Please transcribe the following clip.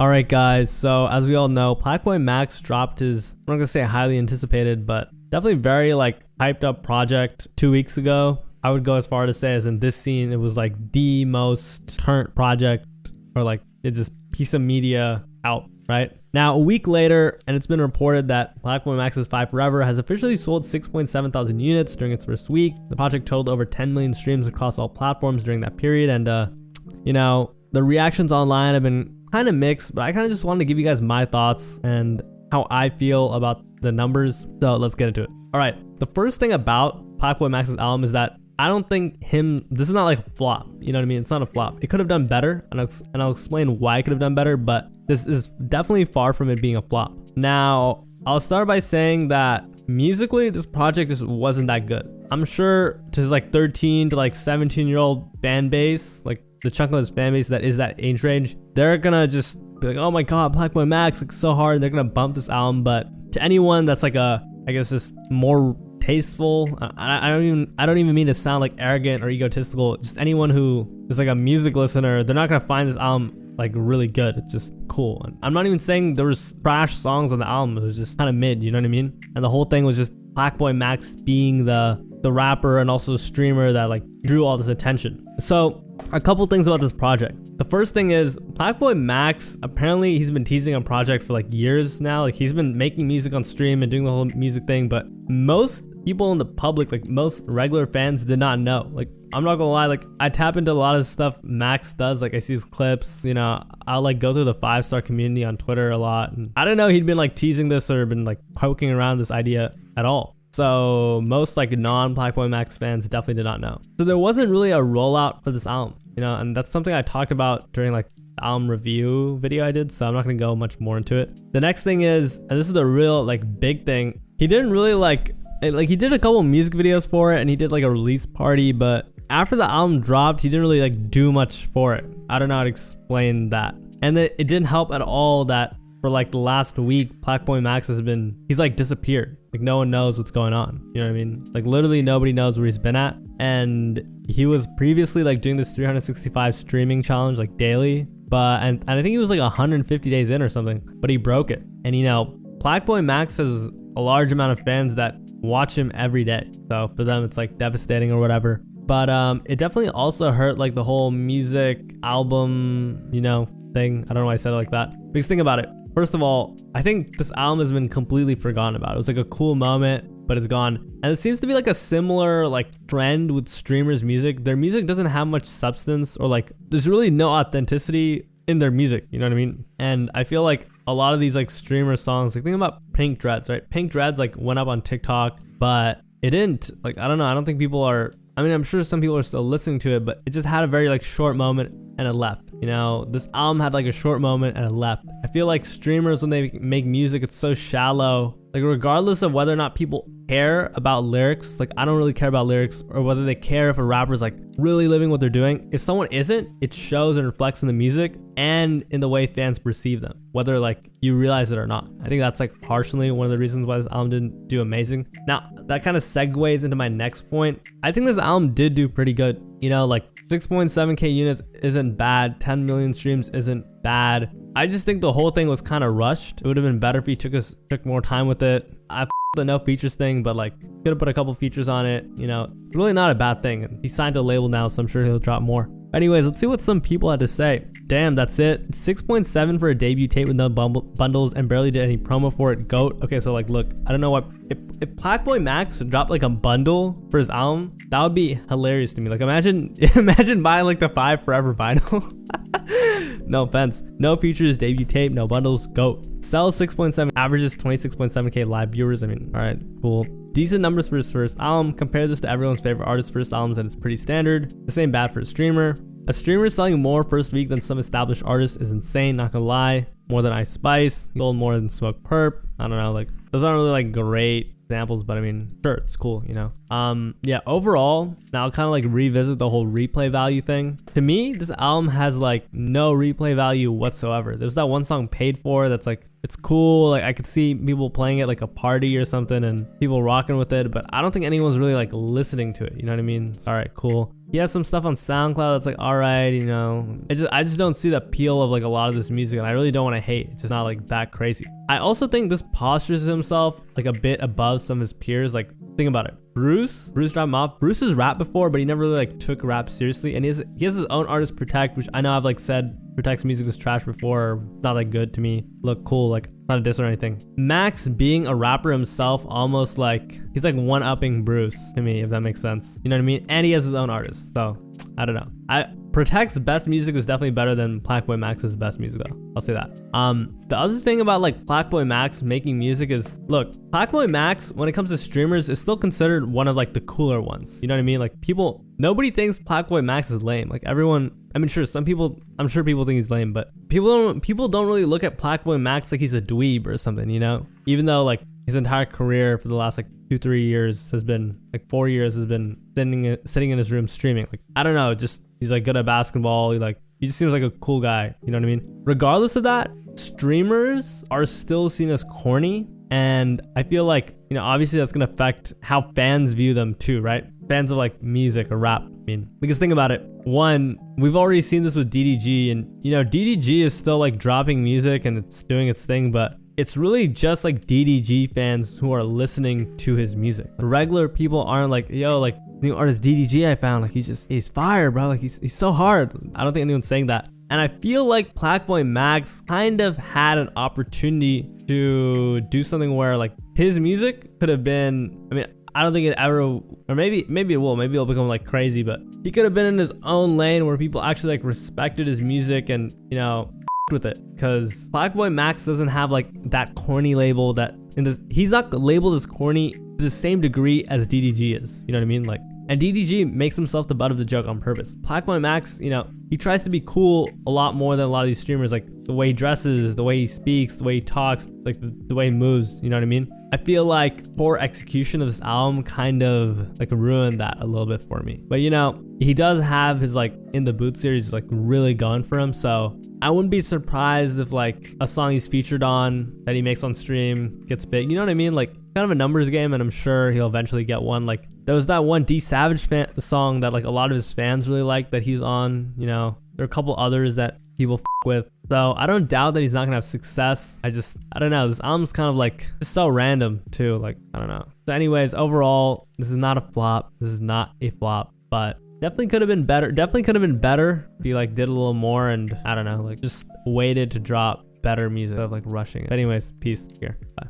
Alright guys, so as we all know, Plaqueboymax dropped his, I'm not gonna say highly anticipated, but definitely very like hyped up project 2 weeks ago. I would go as far to say as in this scene, it was like the most turned project, or like it's just piece of media out, right? Now a week later, and it's been reported that Plaqueboymax's Five Forever has officially sold 6.7 thousand units during its first week. The project totaled over 10 million streams across all platforms during that period, and you know, the reactions online have been kind of mixed, but I kind of just wanted to give you guys my thoughts and how I feel about the numbers. So let's get into it. All right, the first thing about Plaqueboymax's album is that I don't think this is not like a flop. You know what I mean? It's not a flop. It could have done better, and I'll explain why it could have done better, but this is definitely far from it being a flop. Now, I'll start by saying that musically, this project just wasn't that good. I'm sure to his like 13 to like 17-year-old fan base, like the chunk of his fan base that is that age range, they're gonna just be like, oh my god, Plaqueboymax, like so hard, and they're gonna bump this album. But to anyone that's like I guess just more tasteful, I don't even mean to sound like arrogant or egotistical, just anyone who is like a music listener, they're not gonna find this album like really good. It's just cool. And I'm not even saying there was trash songs on the album. It was just kind of mid, you know what I mean? And the whole thing was just Plaqueboymax being the rapper and also the streamer that like drew all this attention. So a couple things about this project. The first thing is Plaqueboymax, apparently he's been teasing a project for like years now. Like he's been making music on stream and doing the whole music thing, but most people in the public, like most regular fans, did not know. Like I'm not gonna lie, like I tap into a lot of stuff Max does. Like I see his clips, you know, I'll like go through the 5-star community on Twitter a lot, and I don't know he'd been like teasing this or been like poking around this idea at all. So most like non-Plaqueboymax fans definitely did not know. So there wasn't really a rollout for this album, you know, and that's something I talked about during like the album review video I did, so I'm not gonna go much more into it. The next thing is, and this is the real like big thing, he didn't really like he did a couple music videos for it, and he did like a release party, but after the album dropped, he didn't really like do much for it. I don't know how to explain that. And it didn't help at all that for like the last week, Plaqueboymax he's like disappeared. Like no one knows what's going on. You know what I mean? Like literally nobody knows where he's been at. And he was previously like doing this 365 streaming challenge like daily. And I think he was like 150 days in or something, but he broke it. And you know, Plaqueboymax has a large amount of fans that watch him every day. So for them, it's like devastating or whatever. But it definitely also hurt like the whole music album, you know, thing. I don't know why I said it like that. Because think about it. First of all, I think this album has been completely forgotten about. It was like a cool moment, but it's gone. And it seems to be like a similar like trend with streamers' music. Their music doesn't have much substance, or like there's really no authenticity in their music, you know what I mean? And I feel like a lot of these like streamer songs, like think about Pink Dreads, right? Pink Dreads like went up on TikTok, but it didn't, like, I don't know, I don't think people are, I mean, I'm sure some people are still listening to it, but it just had a very like short moment and it left. You know, this album had like a short moment and it left. I feel like streamers, when they make music, it's so shallow. Like regardless of whether or not people care about lyrics, like I don't really care about lyrics, or whether they care if a rapper's like really living what they're doing. If someone isn't, it shows and reflects in the music and in the way fans perceive them, whether like you realize it or not. I think that's like partially one of the reasons why this album didn't do amazing. Now that kind of segues into my next point. I think this album did do pretty good. You know, like 6.7k units isn't bad. 10 million streams isn't bad. I just think the whole thing was kind of rushed. It would have been better if he took more time with it. I the no features thing, but like could have put a couple features on it. You know, it's really not a bad thing. He signed a label now, so I'm sure he'll drop more. Anyways, let's see what some people had to say. Damn, that's it. 6.7 for a debut tape with no bundles and barely did any promo for it. GOAT. Okay, so like, look, I don't know what, if Plaqueboymax dropped like a bundle for his album, that would be hilarious to me. Like imagine buying like the 5 Forever vinyl. No offense. No features, debut tape, no bundles, GOAT. Sells 6.7, averages 26.7k live viewers. I mean, all right, cool. Decent numbers for his first album. Compare this to everyone's favorite artist's first albums, and it's pretty standard. This ain't bad for a streamer. A streamer selling more first week than some established artists is insane, not gonna lie. More than Ice Spice, sold more than Smoke Perp. I don't know, like those aren't really like great examples, but I mean, sure, it's cool, you know. Yeah, overall, now I'll kind of like revisit the whole replay value thing. To me, this album has like no replay value whatsoever. There's that one song Paid For that's like, it's cool, like I could see people playing it like a party or something and people rocking with it, but I don't think anyone's really like listening to it, you know what I mean? All right, cool. he has some stuff on SoundCloud that's like alright, you know. I just don't see the appeal of like a lot of this music, and I really don't want to hate. It's just not like that crazy. I also think this postures himself like a bit above some of his peers. Like, think about it. Bruce dropped him off. Bruce has rapped before, but he never really like took rap seriously. And he has his own artist, Protect, which I know I've like said Protect's music is trash before, not that good to me. Look cool, like not a diss or anything. Max being a rapper himself, almost like he's like one-upping Bruce to me, if that makes sense. You know what I mean? And he has his own artist, so I don't know. Protect's best music is definitely better than Plaqueboymax's best music though. I'll say that. The other thing about like Plaqueboymax making music is, look, Plaqueboymax, when it comes to streamers, is still considered one of like the cooler ones. You know what I mean? Like nobody thinks Plaqueboymax is lame. Like everyone, I mean, sure, I'm sure people think he's lame, but people don't really look at Plaqueboymax like he's a dweeb or something, you know? Even though like his entire career for the last like 2-3 years has been, like 4 years has been sitting in his room streaming. Like, I don't know, just he's like good at basketball. He just seems like a cool guy. You know what I mean? Regardless of that, streamers are still seen as corny. And I feel like, you know, obviously that's going to affect how fans view them too, right? Fans of like music or rap. I mean, because think about it. One, we've already seen this with DDG, and you know, DDG is still like dropping music and it's doing its thing, but it's really just like DDG fans who are listening to his music. Regular people aren't like, yo, like new artist DDG I found, like he's fire, bro. Like he's so hard. I don't think anyone's saying that. And I feel like Plaqueboymax kind of had an opportunity to do something where like his music could have been, I mean, I don't think it ever, or maybe it will, maybe it'll become like crazy, but he could have been in his own lane where people actually like respected his music and, you know, with it. Because Plaqueboymax doesn't have like that corny label that he's not labeled as corny to the same degree as DDG is. You know what I mean? Like, and DDG makes himself the butt of the joke on purpose. Plaqueboymax, you know, he tries to be cool a lot more than a lot of these streamers. Like the way he dresses, the way he speaks, the way he talks, like the way he moves. You know what I mean? I feel like poor execution of this album kind of like ruined that a little bit for me. But you know, he does have his like In the Booth series like really going for him. So I wouldn't be surprised if like a song he's featured on that he makes on stream gets big. You know what I mean? Like kind of a numbers game, and I'm sure he'll eventually get one. Like there was that one D Savage song that like a lot of his fans really like that he's on. You know, there are a couple others that people with. So I don't doubt that he's not gonna have success. I don't know. This album's kind of like just so random too. Like I don't know. So anyways, overall, this is not a flop. This is not a flop, but definitely could have been better. Definitely could have been better if he like did a little more and I don't know, like just waited to drop better music instead of like rushing it. But anyways, peace. Here. Bye.